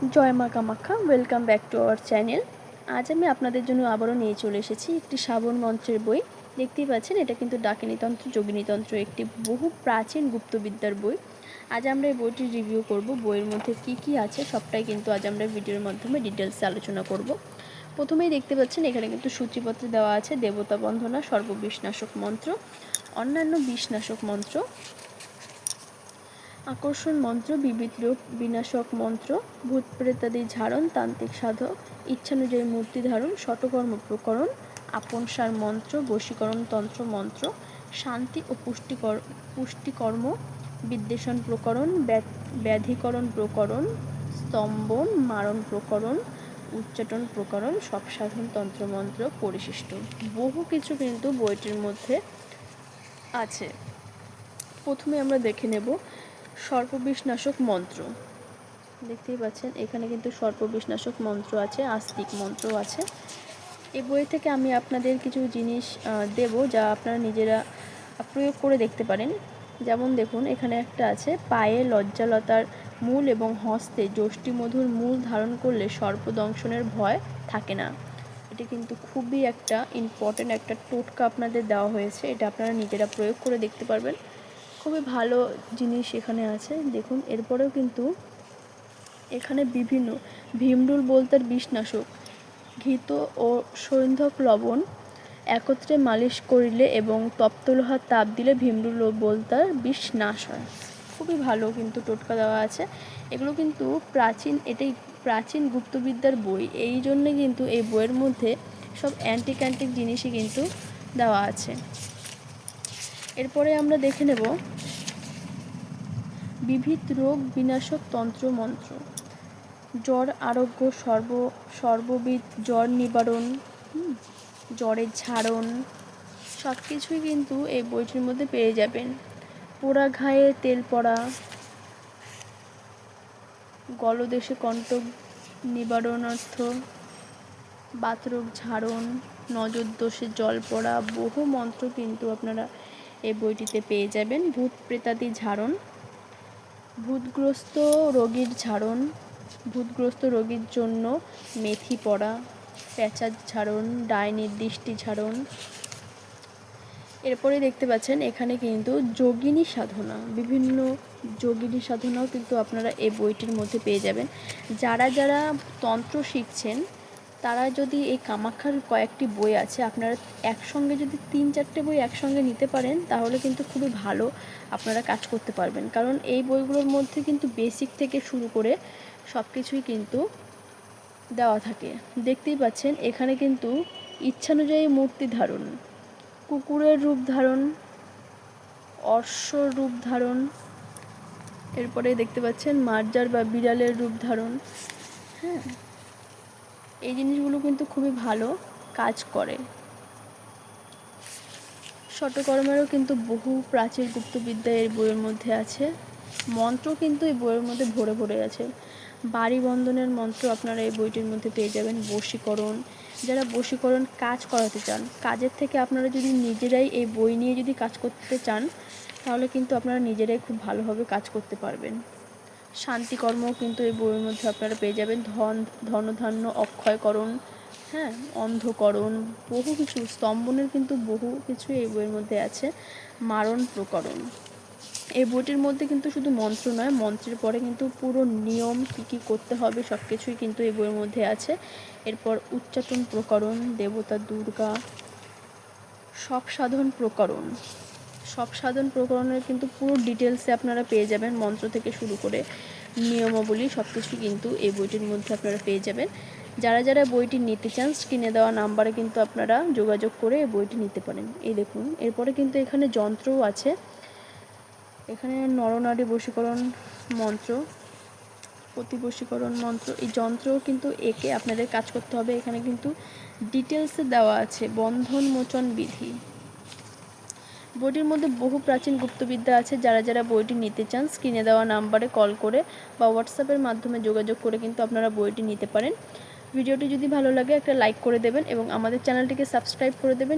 জয় মা Kamakhya, welcome back to our channel. আজ আমি আপনাদের জন্য আবারও নিয়ে চলে এসেছি একটি শ্রাবণ মন্ত্রের বই। দেখতেই পাচ্ছেন, এটা কিন্তু ডাকিনীতন্ত্র যোগিনীতন্ত্র একটি বহু প্রাচীন গুপ্তবিদ্যার বই। আজ আমরা এই বইটির রিভিউ করব। বইয়ের মধ্যে কি কি আছে সবটাই কিন্তু আজ আমরা ভিডিওর মাধ্যমে ডিটেলসে আলোচনা করব। প্রথমেই দেখতে পাচ্ছেন এখানে কিন্তু সূচিপত্রে দেওয়া আছে দেবতা বন্দনা, সর্ববিষনাশক মন্ত্র, অন্যান্য বিষনাশক মন্ত্র, আকর্ষণ মন্ত্র, বিবিধ রোগ বিনাশক মন্ত্র, ভূত প্রেতাদি ঝাড়ন, তান্ত্রিক সাধক, ইচ্ছানুযায়ী মূর্তি ধারণ, শতকর্ম প্রকরণ, আপনসার মন্ত্র, বশীকরণ তন্ত্র মন্ত্র, শান্তি ও পুষ্টিকর্ম, বিদ্বেষণ প্রকরণ, ব্যাধিকরণ প্রকরণ, স্তম্ভন মারণ প্রকরণ, উচ্চাটন প্রকরণ, সব সাধন তন্ত্রমন্ত্র পরিশিষ্ট। বহু কিছু কিন্তু বইটির মধ্যে আছে। প্রথমে আমরা দেখে নেব সর্পবিষনাশক মন্ত্র। দেখতেই পাচ্ছেন এখানে কিন্তু সর্পবিষনাশক মন্ত্র আছে, আস্তিক মন্ত্র আছে। এই বই থেকে আমি আপনাদের কিছু জিনিস দেব যা আপনারা নিজেরা প্রয়োগ করে দেখতে পারেন। যেমন দেখুন, এখানে একটা আছে, পায়ে লজ্জালতার মূল এবং হস্তে যষ্টিমধুর মূল ধারণ করলে সর্পদংশনের ভয় থাকে না। এটি কিন্তু খুবই একটা ইম্পর্টেন্ট একটা টোটকা আপনাদের দেওয়া হয়েছে। এটা আপনারা নিজেরা প্রয়োগ করে দেখতে পারবেন। খুবই ভালো জিনিস এখানে আছে। দেখুন, এরপরেও কিন্তু এখানে বিভিন্ন ভীমরুল বলতার বিষনাশক, ঘৃত ও সৈন্ধক লবণ একত্রে মালিশ করিলে এবং তপ্ত লোহার তাপ দিলে ভীমরুল ও বলতার বিষ নাশ হয়। খুবই ভালো কিন্তু টোটকা দেওয়া আছে। এগুলো কিন্তু এটাই প্রাচীন গুপ্তবিদ্যার বই, এই জন্যে কিন্তু এই বইয়ের মধ্যে সব অ্যান্টিক জিনিসই কিন্তু দেওয়া আছে। এরপরে আমরা দেখে নেব বিবিধ রোগ বিনাশক তন্ত্র মন্ত্র, জ্বর আরোগ্য, সর্ববিধ জ্বর নিবারণ, জ্বরের ঝাড়ন, সব কিছুই কিন্তু এই বইটির মধ্যে পেয়ে যাবেন। পোড়া ঘায়ে তেল পড়া, গলদেশে কণ্টক নিবারণার্থ, বাতরোগ ঝাড়ন, নজর দোষে জল পড়া, বহু মন্ত্র কিন্তু আপনারা এই বইটিতে পেয়ে যাবেন। ভূত প্রেতাদি ঝাড়ন, ভূতগ্রস্ত রোগীর ঝাড়ন, ভূতগ্রস্ত রোগীর জন্য মেথি পড়া, পেঁচার ঝাড়ন, ডাইনির দৃষ্টি ঝাড়ন। এরপরে দেখতে পাচ্ছেন এখানে কিন্তু যোগিনী সাধনা, বিভিন্ন যোগিনী সাধনাও কিন্তু আপনারা এই বইটির মধ্যে পেয়ে যাবেন। যারা যারা তন্ত্র শিখছেন তারা যদি এই কামাখ্যার কয়েকটি বই আছে, আপনারা একসঙ্গে যদি 3-4টে বই একসঙ্গে নিতে পারেন তাহলে কিন্তু খুবই ভালো আপনারা কাজ করতে পারবেন। কারণ এই বইগুলোর মধ্যে কিন্তু বেসিক থেকে শুরু করে সব কিছুই কিন্তু দেওয়া থাকে। দেখতেই পাচ্ছেন এখানে কিন্তু ইচ্ছানুযায়ী মূর্তি ধারণ, কুকুরের রূপ ধারণ, অশ্বর রূপ ধারণ, এরপরে দেখতে পাচ্ছেন মার্জার বা বিড়ালের রূপ ধারণ। হ্যাঁ, এই জিনিসগুলো কিন্তু খুবই ভালো কাজ করে। শতকর্মেরও কিন্তু বহু প্রাচীন গুপ্তবিদ্যা এই বইয়ের মধ্যে আছে। মন্ত্র কিন্তু এই বইয়ের মধ্যে ভরে ভরে আছে। বাড়ি বন্ধনের মন্ত্র আপনারা এই বইটির মধ্যে পেয়ে যাবেন। বশীকরণ, যারা বশীকরণ কাজ করাতে চান, কাজের থেকে আপনারা যদি নিজেরাই এই বই নিয়ে যদি কাজ করতে চান তাহলে কিন্তু আপনারা নিজেরাই খুব ভালোভাবে কাজ করতে পারবেন। শান্তিকর্মও কিন্তু এই বইয়ের মধ্যে আপনারা পেয়ে যাবেন। ধনধান্য অক্ষয়করণ, হ্যাঁ, অন্ধকরণ, বহু কিছু, স্তম্ভনের কিন্তু বহু কিছু এই বইয়ের মধ্যে আছে। মারণ প্রকরণ, এই বইটির মধ্যে কিন্তু শুধু মন্ত্র নয়, মন্ত্রের পরে কিন্তু পুরো নিয়ম কী কী করতে হবে সব কিছুই কিন্তু এই বইয়ের মধ্যে আছে। এরপর উচ্চাটন প্রকরণ, দেবতা দুর্গা, সব সাধন প্রকরণ, সব সাধন প্রকরণের কিন্তু পুরো ডিটেলসে আপনারা পেয়ে যাবেন। মন্ত্র থেকে শুরু করে নিয়মাবলী সব কিছু কিন্তু এই বইটির মধ্যে আপনারা পেয়ে যাবেন। যারা যারা বইটি নিতে চান স্ক্রিনে দেওয়া নাম্বারে কিন্তু আপনারা যোগাযোগ করে এই বইটি নিতে পারেন। এই দেখুন, এরপরে কিন্তু এখানে যন্ত্রও আছে। এখানে নরনারী বশীকরণ মন্ত্র, প্রতিবশীকরণ মন্ত্র, এই যন্ত্রও কিন্তু একে আপনাদের কাজ করতে হবে। এখানে কিন্তু ডিটেলসে দেওয়া আছে বন্ধন মোচন বিধি। বইটির মধ্যে বহু প্রাচীন গুপ্তবিদ্যা আছে। যারা যারা বইটি নিতে চান স্ক্রিনে দেওয়া নাম্বারে কল করে বা হোয়াটসঅ্যাপের মাধ্যমে যোগাযোগ করে কিন্তু আপনারা বইটি নিতে পারেন। ভিডিওটি যদি ভালো লাগে একটা লাইক করে দেবেন এবং আমাদের চ্যানেলটিকে সাবস্ক্রাইব করে দেবেন।